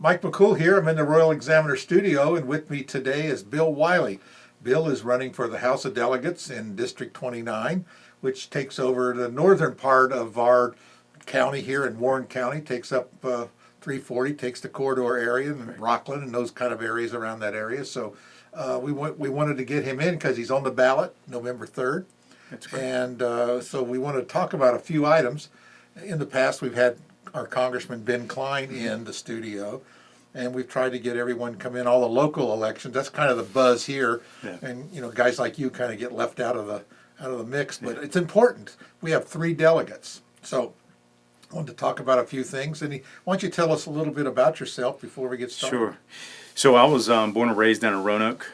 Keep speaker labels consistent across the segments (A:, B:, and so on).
A: Mike McCool here. I'm in the Royal Examiner studio, and with me today is Bill Wiley. Bill is running for the House of Delegates in District 29, which takes over the northern part of our county here in Warren County, takes up 340, takes the corridor area and Rockland and those kind of areas around that area. So we wanted to get him in because he's on the ballot November 3rd.
B: That's great.
A: And so we want to talk about a few items. In the past, we've had our Congressman Ben Klein in the studio, and we've tried to get everyone come in, all the local elections. That's kind of the buzz here.
B: Yeah.
A: And guys like you kind of get left out of the mix, but it's important. We have 3 delegates. So I wanted to talk about a few things. And why don't you tell us a little bit about yourself before we get started?
B: Sure. So I was born and raised down in Roanoke,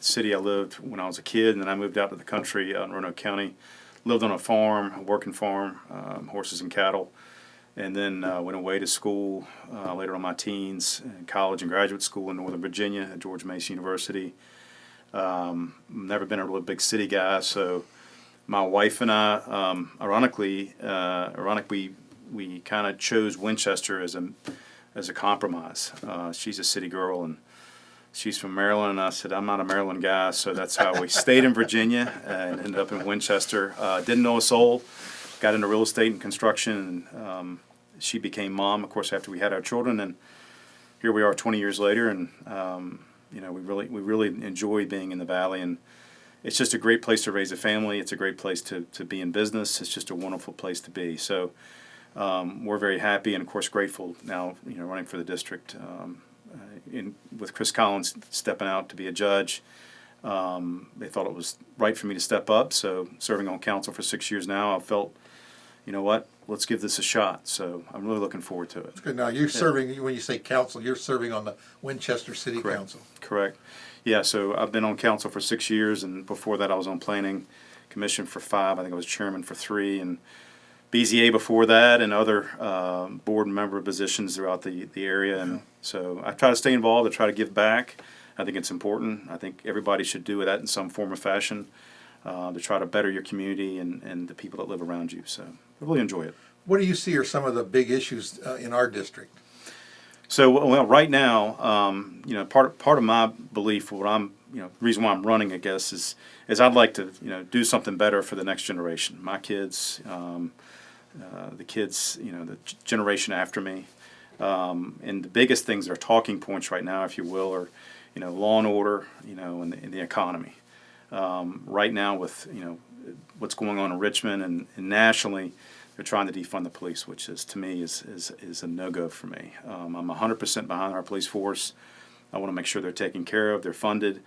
B: city I lived when I was a kid, and then I moved out to the country in Roanoke County. Lived on a farm, a working farm, horses and cattle, and then went away to school later on my teens, in college and graduate school in Northern Virginia at George Mason University. Never been a really big city guy, so my wife and I, ironically, we kind of chose Winchester as a compromise. She's a city girl, and she's from Maryland, and I said, I'm not a Maryland guy, so that's how we stayed in Virginia and ended up in Winchester. Didn't know a soul, got into real estate and construction, and she became mom, of course, after we had our children, and here we are 20 years later, and we really enjoy being in the Valley, and it's just a great place to raise a family. It's a great place to be in business. It's just a wonderful place to be. So we're very happy and, of course, grateful now, running for the district. With Chris Collins stepping out to be a judge, they thought it was right for me to step up. So serving on council for 6 years now, I felt, let's give this a shot. So I'm really looking forward to it.
A: That's good. Now, you're serving, when you say council, you're serving on the Winchester City
B: Correct.
A: Council.
B: Correct. Yeah, so I've been on council for 6 years, and before that I was on planning commission for 5. I think I was chairman for 3, and BZA before that, and other board member positions throughout the area. And so I try to stay involved. I try to give back. I think it's important. I think everybody should do that in some form or fashion to try to better your community and the people that live around you. So I really enjoy it.
A: What do you see are some of the big issues in our district?
B: So, right now, part of my belief, reason why I'm running, I guess, is I'd like to, do something better for the next generation. My kids, the kids, the generation after me, and the biggest things that are talking points right now, if you will, are, law and order, and the economy. Right now, with what's going on in Richmond and nationally, they're trying to defund the police, which is, to me, is a no-go for me. I'm 100% behind our police force. I want to make sure they're taken care of, they're funded,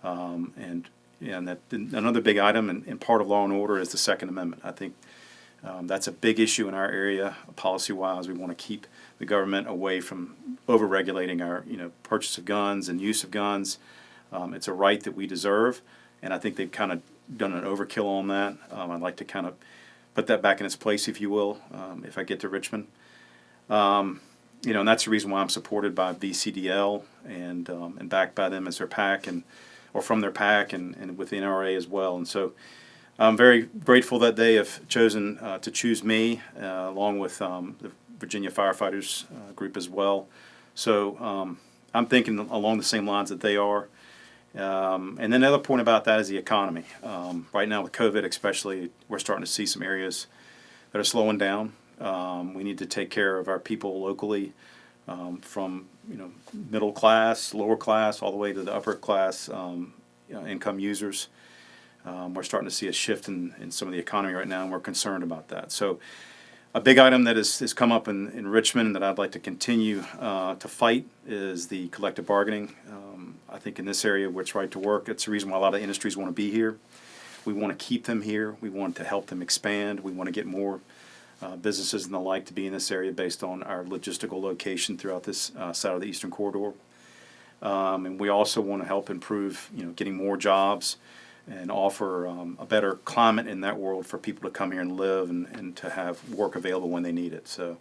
B: and that another big item and part of law and order is the Second Amendment. I think that's a big issue in our area, policy-wise. We want to keep the government away from over-regulating our, purchase of guns and use of guns. It's a right that we deserve, and I think they've kind of done an overkill on that. I'd like to kind of put that back in its place, if you will, if I get to Richmond. And that's the reason why I'm supported by VCDL and backed by them as their PAC or from their PAC and with the NRA as well. And so I'm very grateful that they have chosen to choose me along with the Virginia Firefighters group as well. So I'm thinking along the same lines that they are. And then another point about that is the economy. Right now with COVID especially, we're starting to see some areas that are slowing down. We need to take care of our people locally, from middle class, lower class, all the way to the upper class income users. We're starting to see a shift in some of the economy right now, and we're concerned about that. So a big item that has come up in Richmond that I'd like to continue to fight is the collective bargaining. I think in this area where it's right to work, it's the reason why a lot of industries want to be here. We want to keep them here. We want to help them expand. We want to get more businesses and the like to be in this area based on our logistical location throughout this side of the Eastern Corridor. And we also want to help improve, getting more jobs and offer a better climate in that world for people to come here and live and to have work available when they need it. So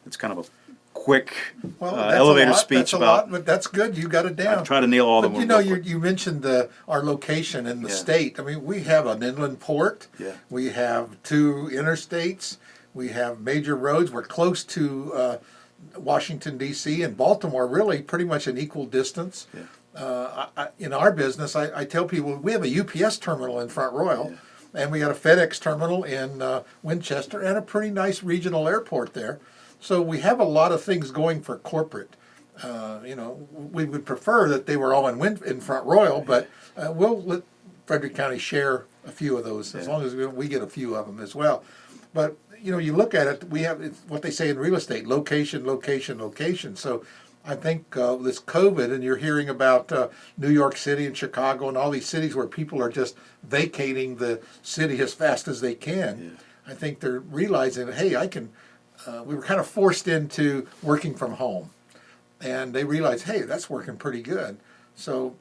B: it's kind of a quick elevator speech
A: that's
B: about.
A: A lot, but that's good. You got it down.
B: I try to nail all of them.
A: You mentioned our location in the state. I mean, we have an inland port.
B: Yeah.
A: We have 2 interstates. We have major roads. We're close to Washington D.C. and Baltimore really pretty much an equal distance.
B: Yeah.
A: In our business, I tell people we have a UPS terminal in Front Royal, and we got a FedEx terminal in Winchester, and a pretty nice regional airport there. So we have a lot of things going for corporate. We would prefer that they were all in Front Royal, but we'll let Frederick County share a few of those as long as we get a few of them as well. But you look at it, it's what they say in real estate: location, location, location. So I think this COVID, and you're hearing about New York City and Chicago and all these cities where people are just vacating the city as fast as they can. Yeah. I think they're realizing, hey, we were kind of forced into working from home. And they realize, hey, that's working pretty good. So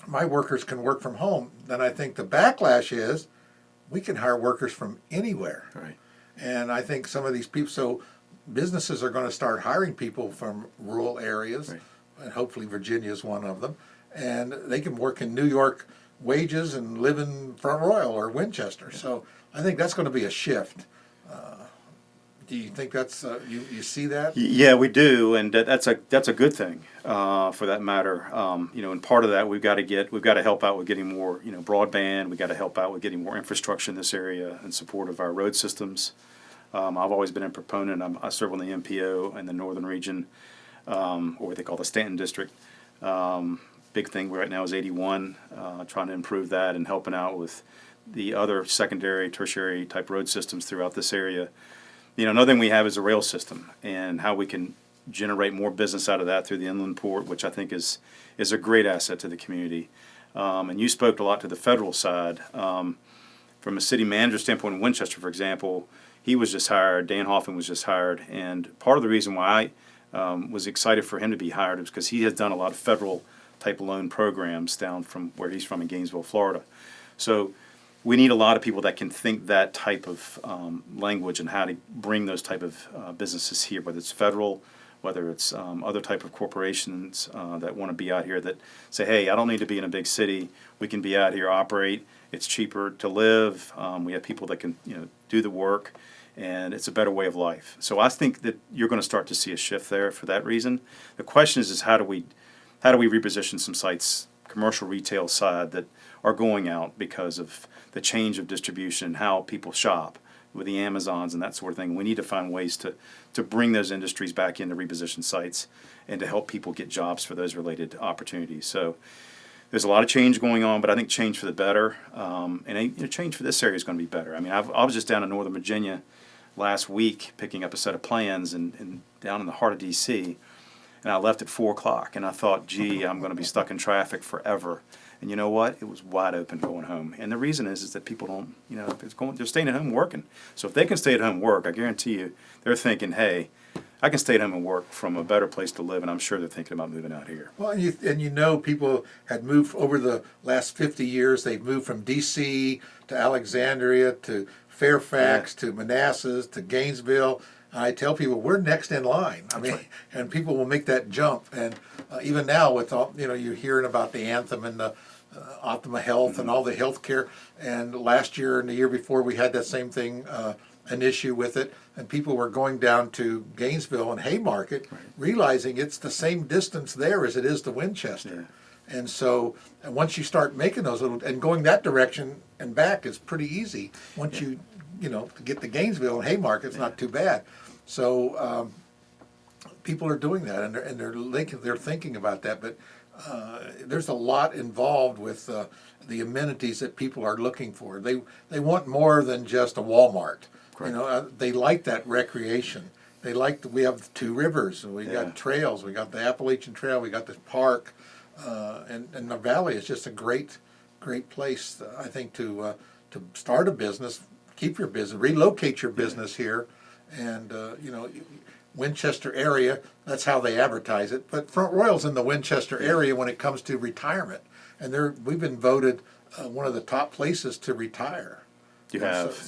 A: my workers can work from home. Then I think the backlash is we can hire workers from anywhere.
B: Right.
A: And I think some of these people, so businesses are going to start hiring people from rural areas, right, and hopefully Virginia is one of them. And they can work in New York wages and live in Front Royal or Winchester. Yeah. So I think that's going to be a shift. Do you think that's you see that?
B: Yeah, we do, and that's a good thing for that matter. And part of that we've got to help out with getting more broadband. We've got to help out with getting more infrastructure in this area in support of our road systems. I've always been a proponent. I serve on the MPO in the northern region, or what they call the Stanton District. Big thing right now is 81, trying to improve that and helping out with the other secondary, tertiary type road systems throughout this area. Another thing we have is a rail system and how we can generate more business out of that through the inland port, which I think is a great asset to the community. And you spoke a lot to the federal side. From a city manager standpoint in Winchester, for example, he was just hired, Dan Hoffman was just hired, and part of the reason why I was excited for him to be hired is because he has done a lot of federal type loan programs down from where he's from in Gainesville, Florida. So we need a lot of people that can think that type of language and how to bring those type of businesses here, whether it's federal, whether it's other type of corporations that want to be out here that say, hey, I don't need to be in a big city. We can be out here, operate. It's cheaper to live. We have people that can do the work, and it's a better way of life. So I think that you're going to start to see a shift there for that reason. The question is how do we reposition some sites, commercial retail side, that are going out because of the change of distribution and how people shop with the Amazons and that sort of thing. We need to find ways to bring those industries back into reposition sites and to help people get jobs for those related opportunities. So there's a lot of change going on, but I think change for the better. And change for this area is going to be better. I mean, I was just down in Northern Virginia last week picking up a set of plans and down in the heart of D.C., and I left at 4 o'clock, and I thought, gee, I'm going to be stuck in traffic forever. And you know what? It was wide open going home. And the reason is that people don't, they're staying at home working. So if they can stay at home and work, I guarantee you, they're thinking, hey, I can stay at home and work from a better place to live, and I'm sure they're thinking about moving out here.
A: Well, and people had moved over the last 50 years. They've moved from D.C. to Alexandria to Fairfax to Manassas to Gainesville. I tell people we're next in line. I mean, right. And people will make that jump. And even now, with all you're hearing about the Anthem and the Optima Health, mm-hmm, and all the health care. And last year and the year before, we had that same thing, an issue with it. And people were going down to Gainesville and Haymarket, right, realizing it's the same distance there as it is to Winchester. Yeah. And so once you start making those and going that direction and back is pretty easy. Once you to get to Gainesville and Haymarket, it's not too bad. So people are doing that, and they're thinking about that. But there's a lot involved with the amenities that people are looking for. They want more than just a Walmart. Correct. They like that recreation. We have 2 rivers, and we got trails. We got the Appalachian Trail. We got the park, and the valley is just a great place. I think to start a business. Keep your business, relocate your business here, and Winchester area. That's how they advertise it. But Front Royal's in the Winchester area when it comes to retirement, and we've been voted one of the top places to retire.
B: You have,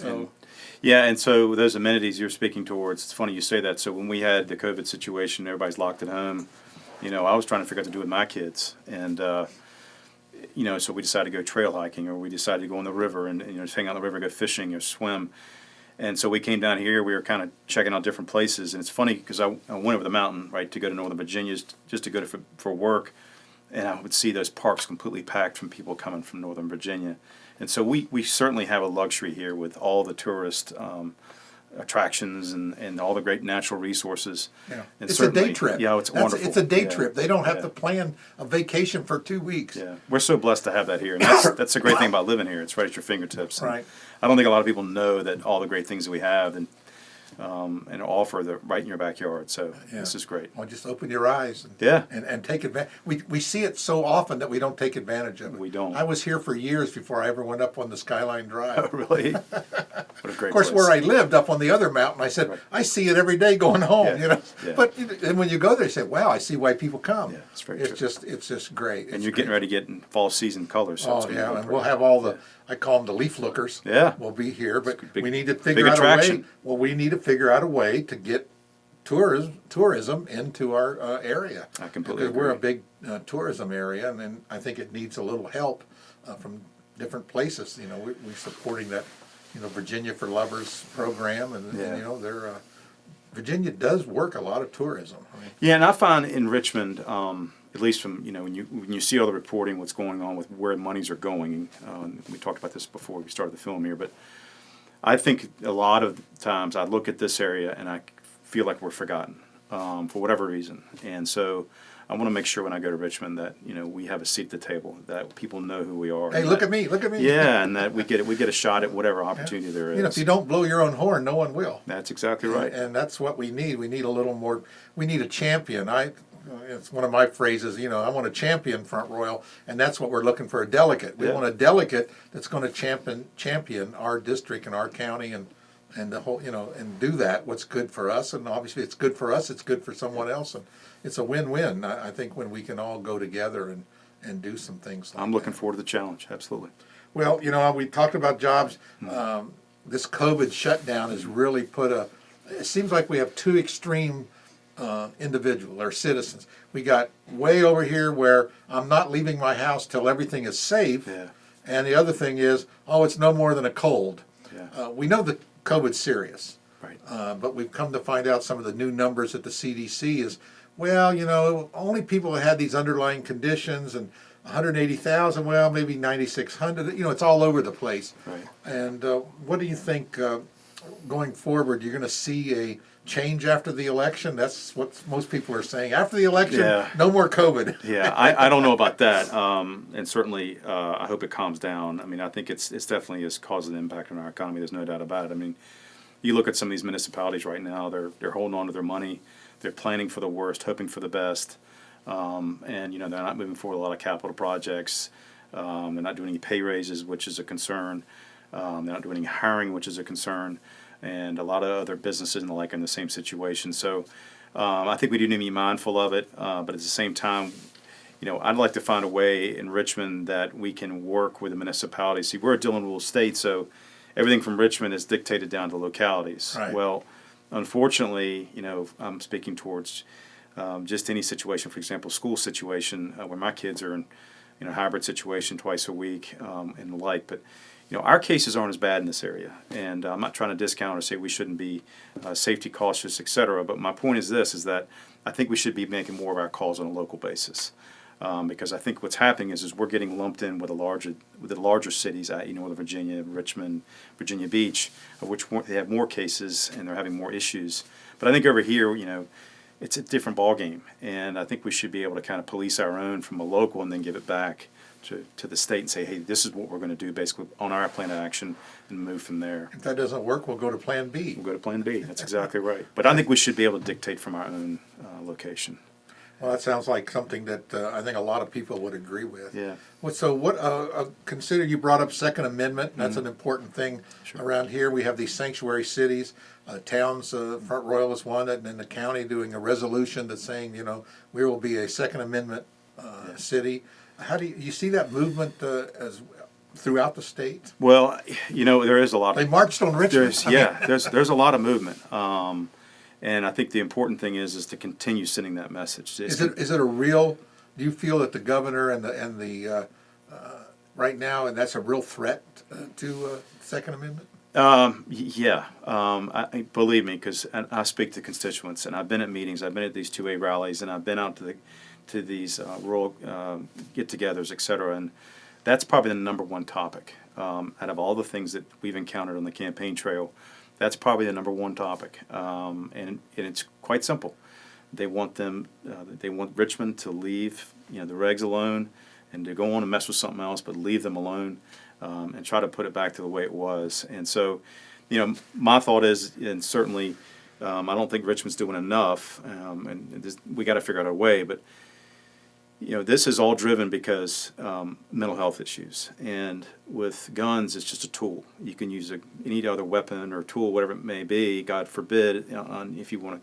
B: and so those amenities you're speaking towards. It's funny you say that. So when we had the COVID situation, everybody's locked at home. I was trying to figure out what to do with my kids, and so we decided to go trail hiking, or we decided to go on the river and hang out on the river, go fishing or swim. And so we came down here. We were kind of checking out different places, and it's funny because I went over the mountain, right, to go to Northern Virginia just to go for work, and I would see those parks completely packed from people coming from Northern Virginia. And so we certainly have a luxury here with all the tourist attractions and all the great natural resources.
A: Yeah.
B: And
A: It's a day trip.
B: Yeah, it's wonderful.
A: It's a day
B: Yeah.
A: trip. They don't have
B: Yeah.
A: to plan a vacation for 2 weeks.
B: Yeah, we're so blessed to have that here, and that's the great thing about living here. It's right at your fingertips. And
A: Right.
B: I don't think a lot of people know that all the great things that we have and offer right in your backyard. So
A: Yeah.
B: this is great.
A: Well, just open your eyes and,
B: Yeah.
A: and take advantage. We see it so often that we don't take advantage of it.
B: We don't.
A: I was here for years before I ever went up on the Skyline Drive.
B: Really? What a great
A: Of course,
B: place.
A: where I lived up on the other mountain, I said,
B: Right.
A: I see it every day going home,
B: Yeah,
A: you know.
B: yeah.
A: But and when you go there, you say, wow, I see why people come.
B: Yeah, it's very
A: It's
B: true.
A: just great.
B: And
A: It's
B: you're getting
A: great.
B: ready to get in fall season colors. So it's
A: Oh,
B: gonna be
A: yeah,
B: really
A: and we'll
B: pretty.
A: have all the, I call them the leaf lookers.
B: Yeah.
A: Will be here, but
B: big-
A: we need to
B: big
A: figure out a way.
B: attraction.
A: Well, we need to figure out a way to get tourism into our area.
B: I completely
A: Because we're a
B: agree.
A: big tourism area, and then I think it needs a little help from different places. You know, we're supporting that, you know, Virginia for Lovers program, and
B: Yeah.
A: you know, Virginia does work a lot of tourism. I mean,
B: Yeah, and I find in Richmond, at least from when you see all the reporting, what's going on with where monies are going. And we talked about this before we started the film here, but I think a lot of times I look at this area and I feel like we're forgotten for whatever reason. And so I want to make sure when I go to Richmond that we have a seat at the table, that people know who we are.
A: hey,
B: and
A: look
B: that-
A: at me, look at me.
B: Yeah, and that we get a shot at whatever opportunity there is.
A: You know, if you don't blow your own horn, no one will.
B: That's exactly right.
A: And that's what we need. We need a little more. We need a champion. It's one of my phrases. You know, I want a champion Front Royal, and that's what we're looking for. A delegate. We
B: Yeah.
A: want a delegate that's going to champion our district and our county and the whole. You know, and do that. What's good for us, and obviously it's good for us. It's good for someone else, and it's a win-win. I think when we can all go together and do some things. Like
B: I'm looking
A: that.
B: forward to the challenge. Absolutely.
A: Well, you know, we talked about jobs. This COVID shutdown has really it seems like we have two extreme individuals or citizens. We got way over here where I'm not leaving my house till everything is safe.
B: Yeah.
A: And the other thing is, it's no more than a cold.
B: Yeah.
A: We know that COVID's serious.
B: Right.
A: But we've come to find out some of the new numbers at the CDC is, well, you know, only people that had these underlying conditions and 180,000, well, maybe 9,600. You know, it's all over the place.
B: Right.
A: And what do you think going forward? You're going to see a change after the election? That's what most people are saying. After the election,
B: Yeah.
A: no more COVID.
B: Yeah, I don't know about that, and certainly I hope it calms down. I mean, I think it's definitely is causing an impact on our economy. There's no doubt about it. I mean, you look at some of these municipalities right now; they're holding on to their money, they're planning for the worst, hoping for the best, and they're not moving forward with a lot of capital projects. They're not doing any pay raises, which is a concern. They're not doing any hiring, which is a concern, and a lot of other businesses and the like are in the same situation. So I think we do need to be mindful of it, but at the same time, I'd like to find a way in Richmond that we can work with the municipalities. See, we're a Dillon Rule state, so everything from Richmond is dictated down to localities.
A: Right.
B: Well, unfortunately, I'm speaking towards just any situation, for example, school situation where my kids are in hybrid situation twice a week and the like. But our cases aren't as bad in this area, and I'm not trying to discount or say we shouldn't be safety cautious, et cetera. But my point is this: is that I think we should be making more of our calls on a local basis, because I think what's happening is we're getting lumped in with the larger cities, i.e., Northern Virginia, Richmond, Virginia Beach, of which they have more cases and they're having more issues. But I think over here, it's a different ballgame, and I think we should be able to kind of police our own from a local and then give it back to the state and say, hey, this is what we're going to do basically on our plan of action and move from there.
A: If that doesn't work, we'll go to Plan B.
B: We'll go to plan B. That's exactly right. But I think we should be able to dictate from our own location.
A: Well, that sounds like something that I think a lot of people would agree with.
B: Yeah.
A: Consider you brought up Second Amendment. That's an important thing
B: Sure.
A: around here. We have these sanctuary cities, towns. Front Royal is one, and then the county doing a resolution that's saying, we will be a Second Amendment city. How do you see that movement as throughout the state?
B: Well, there is a lot.
A: They marched on Richmond.
B: There's a lot of movement. And I think the important thing is to continue sending that message.
A: Is it a real? Do you feel that the governor and the right now, and that's a real threat to Second Amendment?
B: Yeah, believe me, because I speak to constituents, and I've been at meetings. I've been at these 2A rallies, and I've been out to these rural get-togethers, et cetera. And that's probably the number one topic out of all the things that we've encountered on the campaign trail. That's probably the number one topic, and it's quite simple. They want Richmond to leave the regs alone, and to go on and mess with something else, but leave them alone. And try to put it back to the way it was. And so, my thought is, and certainly, I don't think Richmond's doing enough, and we got to figure out a way. But this is all driven because mental health issues, and with guns, it's just a tool. You can use any other weapon or tool, whatever it may be. God forbid, if you want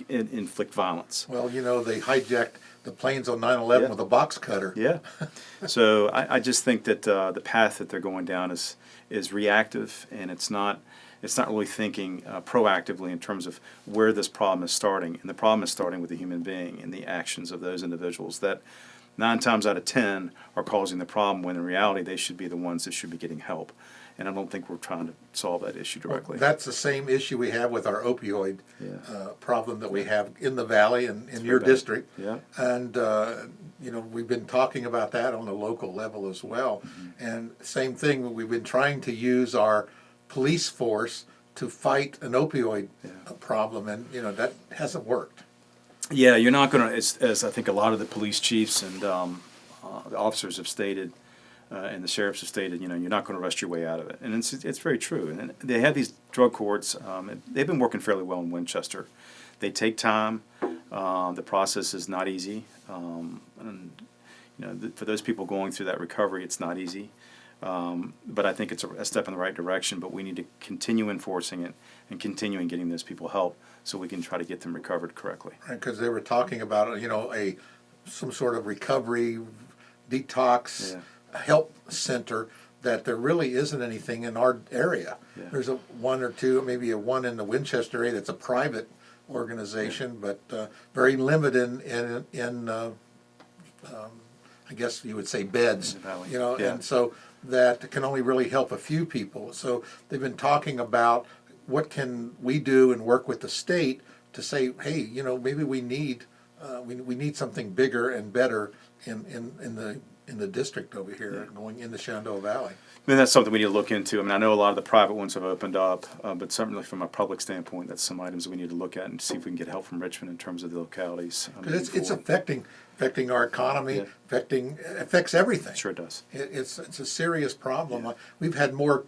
B: to inflict violence.
A: Well, they hijacked the planes on 9/11 with a box cutter.
B: Yeah. So I just think that the path that they're going down is reactive, and it's not really thinking proactively in terms of where this problem is starting. And the problem is starting with the human being and the actions of those individuals that 9 times out of 10 are causing the problem, when in reality they should be the ones that should be getting help. And I don't think we're trying to solve that issue directly.
A: Well, that's the same issue we have with our opioid problem that we have in the valley and in your district.
B: Yeah.
A: And we've been talking about that on the local level as well. Mm-hmm. And same thing, we've been trying to use our police force to fight an opioid problem, and that hasn't worked.
B: Yeah, you're not going to, as I think a lot of the police chiefs and the officers have stated, and the sheriffs have stated, you're not going to rush your way out of it. And it's very true. And they have these drug courts. They've been working fairly well in Winchester. They take time. The process is not easy. For those people going through that recovery, it's not easy. But I think it's a step in the right direction. But we need to continue enforcing it and continuing getting those people help so we can try to get them recovered correctly.
A: Right, because they were talking about some sort of recovery detox. Help center, that there really isn't anything in our area. Yeah. There's one or two, maybe one in the Winchester area that's a private organization, but very limited in I guess you would say beds, and so that can only really help a few people. So they've been talking about what can we do and work with the state to say, hey, maybe we need something bigger and better in the district over here, going in the Shenandoah Valley.
B: I mean, that's something we need to look into. I mean, I know a lot of the private ones have opened up, but certainly from a public standpoint, that's some items we need to look at and see if we can get help from Richmond in terms of the localities.
A: Because it's affecting our economy, affects everything.
B: Sure it does.
A: It's a serious problem. Yeah. We've had more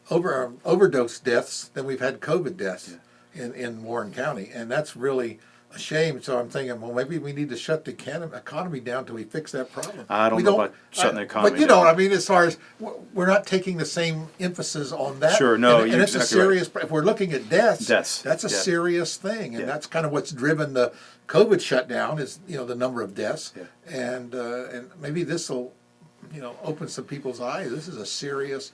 A: overdose deaths than we've had COVID deaths in Warren County, and that's really a shame. So I'm thinking, well, maybe we need to shut the economy down till we fix that problem.
B: I don't know about shutting the economy down.
A: But as far as we're not taking the same emphasis on that.
B: Sure, no,
A: and it's a serious. Right. If we're looking at deaths, that's a serious thing, and that's kind of what's driven the COVID shutdown is the number of deaths, and maybe this will open some people's eyes. This is a serious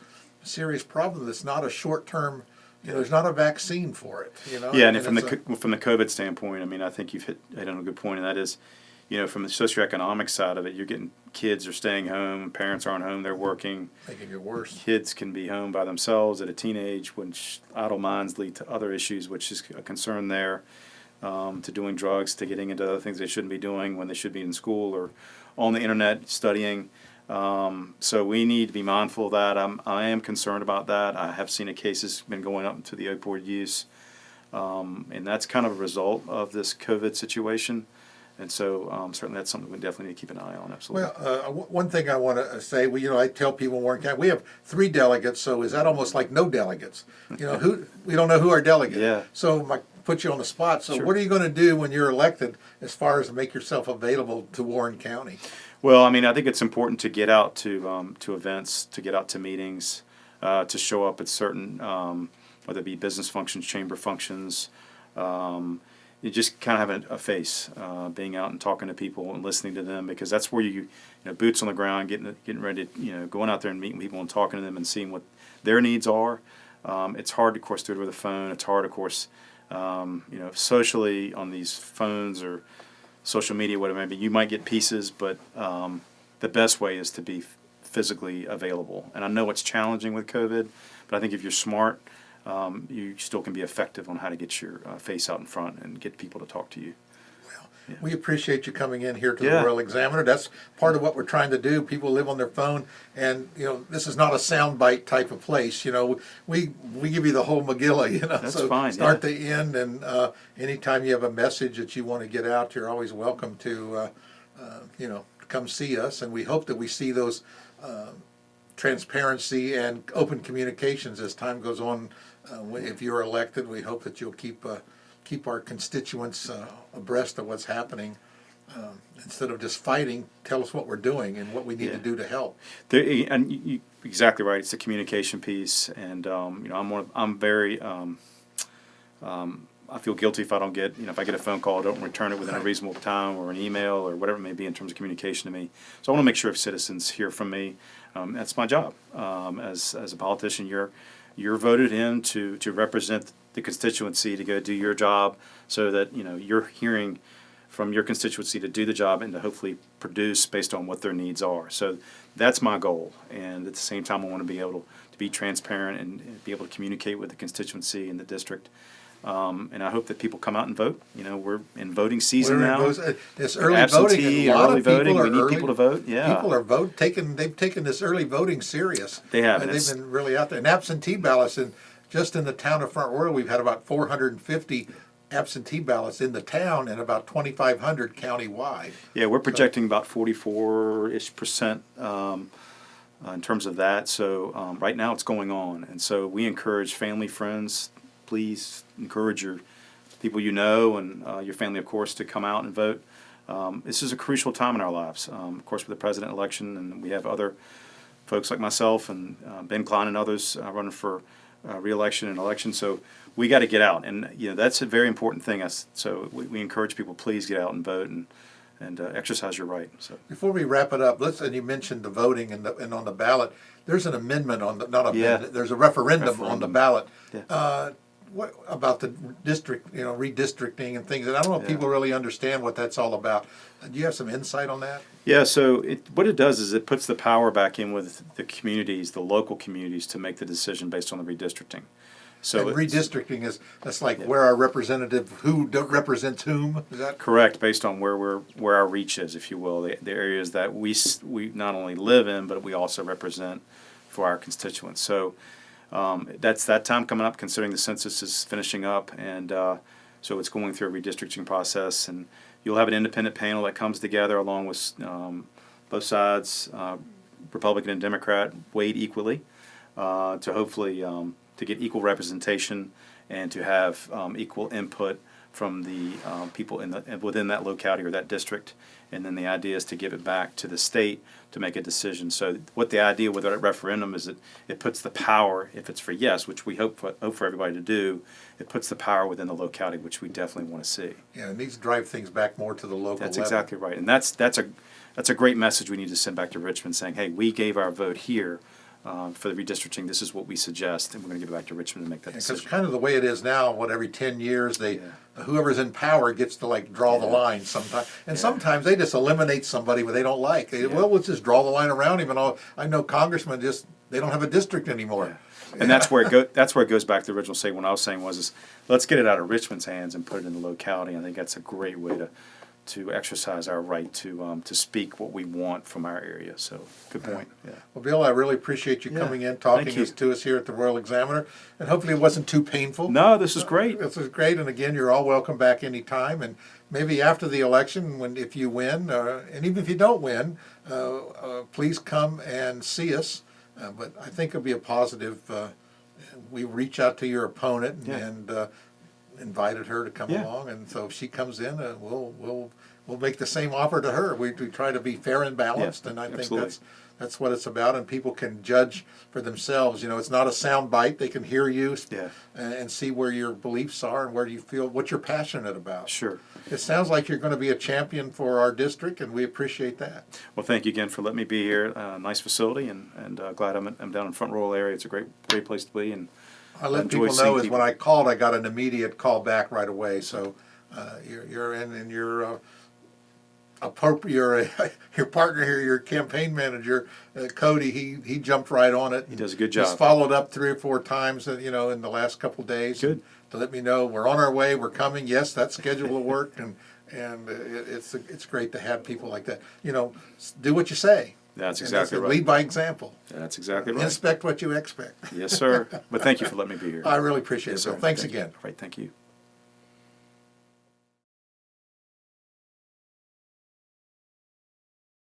A: problem. That's not a short term. There's not a vaccine for it.
B: Yeah, and from the COVID standpoint, I mean, I think you've hit on a good point, and that is, from the socioeconomic side of it, you're getting kids are staying home, parents aren't home, they're working.
A: Making it worse.
B: Kids can be home by themselves at a teenage, which idle minds lead to other issues, which is a concern there, to doing drugs, to getting into other things they shouldn't be doing when they should be in school or on the internet studying. So we need to be mindful of that. I am concerned about that. I have seen cases been going up to the opioid use, and that's kind of a result of this COVID situation. And so certainly that's something we definitely need to keep an eye on. Absolutely.
A: Well, one thing I want to say, I tell people in Warren County, we have 3 delegates, so is that almost like no delegates? We don't know who our delegate.
B: Yeah.
A: So put you on the spot. So
B: Sure.
A: What are you going to do when you're elected as far as to make yourself available to Warren County?
B: Well, I mean, I think it's important to get out to events, to get out to meetings, to show up at certain, whether it be business functions, chamber functions. You just kind of have a face, being out and talking to people and listening to them, because that's where you boots on the ground, getting ready, going out there and meeting people and talking to them and seeing what their needs are. It's hard, of course, to do it over the phone. It's hard, of course, socially on these phones or social media, whatever it may be. You might get pieces, but the best way is to be physically available. And I know it's challenging with COVID, But I think if you're smart, you still can be effective on how to get your face out in front and get people to talk to you. Yeah.
A: We appreciate you coming in here to
B: Yeah.
A: the Royal Examiner. That's part of what we're trying to do. People live on their phone, and this is not a soundbite type of place. We give you the whole Megillah.
B: That's
A: so
B: fine,
A: start
B: yeah.
A: to end, and anytime you have a message that you want to get out, you're always welcome to come see us. And we hope that we see those transparency and open communications as time goes on. If you're elected, we hope that you'll keep our constituents abreast of what's happening. Instead of just fighting, tell us what we're doing and what we need to do to help.
B: And you exactly right. It's a communication piece, and I'm very. I feel guilty if I don't get, if I get a phone call, I don't return it within a reasonable time, or an email, or whatever it may be in terms of communication to me. So I want to make sure if citizens hear from me, that's my job. As a politician, you're voted in to represent the constituency, to go do your job, so that you're hearing from your constituency to do the job and to hopefully produce based on what their needs are. So that's my goal, and at the same time I want to be able to be transparent and be able to communicate with the constituency and the district. And I hope that people come out and vote. We're in voting season now.
A: It's early
B: Absentee
A: voting. A lot
B: and early
A: of people
B: voting.
A: are
B: We need
A: early,
B: people to vote. Yeah,
A: people are They've taken this early voting serious.
B: They have.
A: And they've been really out there. And absentee ballots, and just in the town of Front Royal, we've had about 450 absentee ballots in the town and about 2,500 countywide.
B: Yeah, we're projecting about 44-ish% in terms of that. So right now it's going on, and so we encourage family, friends. Please encourage your people and your family, of course, to come out and vote. This is a crucial time in our lives. Of course, with the president election, and we have other folks like myself and Ben Klein and others running for re-election and election. So we got to get out, and that's a very important thing. So we encourage people, please get out and vote and exercise your right. So
A: before we wrap it up, and you mentioned the voting and on the ballot. There's an amendment there's a referendum on the ballot.
B: Yeah.
A: What about the district, redistricting and things? And I don't know if people really understand what that's all about. Do you have some insight on that?
B: Yeah, so what it does is it puts the power back in with the communities, the local communities, to make the decision based on the redistricting. So
A: and redistricting that's like where our representative represents whom. Is that
B: correct? Based on where our reach is, if you will, the areas that we not only live in, but we also represent for our constituents. So. That's that time coming up, considering the census is finishing up, and so it's going through a redistricting process, and you'll have an independent panel that comes together along with both sides, Republican and Democrat, weighed equally, to hopefully to get equal representation and to have equal input from the people within that locality or that district. And then the idea is to give it back to the state to make a decision. So what the idea with a referendum is that it puts the power, if it's for yes, which we hope for everybody to do, it puts the power within the locality, which we definitely want to see.
A: Yeah, it needs to drive things back more to the local
B: That's
A: level.
B: exactly right. And that's a great message we need to send back to Richmond, saying, hey, we gave our vote here for the redistricting. This is what we suggest, and we're going to give it back to Richmond to make that decision.
A: Because kind of the way it is now, every 10 years, whoever's in power gets to draw the line sometimes. And sometimes they just eliminate somebody they don't like. Well, let's just draw the line around him. And I know congressmen they don't have a district anymore.
B: Yeah. And that's where it goes back to the original say. What I was saying is let's get it out of Richmond's hands and put it in the locality. I think that's a great way to exercise our right to speak what we want from our area. So good point. Yeah.
A: Well, Bill, I really appreciate you coming in, talking to us here at the Royal Examiner, and hopefully it wasn't too painful.
B: No, this is great.
A: This is great, and again, you're all welcome back anytime, and maybe after the election, if you win, and even if you don't win, please come and see us. But I think it'll be a positive. We reach out to your opponent and invited her to come along, and so if she comes in, we'll make the same offer to her. We try to be fair and balanced, and I think that's what it's about. And people can judge for themselves. It's not a sound bite. They can hear you and see where your beliefs are and where you feel what you're passionate about.
B: Sure.
A: It sounds like you're going to be a champion for our district, and we appreciate that.
B: Well, thank you again for letting me be here. Nice facility, and glad I'm down in Front Royal area. It's a great place to be, and
A: I let people know when I called, I got an immediate call back right away. So you're in, and you're your partner here, your campaign manager, Cody, he jumped right on it.
B: He does a good
A: He's
B: job.
A: followed up 3 or 4 times, in the last couple of days.
B: Good.
A: To let me know we're on our way, we're coming. Yes, that schedule will work, and it's great to have people like that. Do what you say.
B: That's
A: And
B: exactly right.
A: Lead by example.
B: That's exactly right.
A: Inspect what you expect.
B: Yes, sir. But thank you for letting me be here.
A: I really appreciate it.
B: Yes,
A: So
B: sir.
A: thanks
B: Thank you.
A: again.
B: All right, thank you.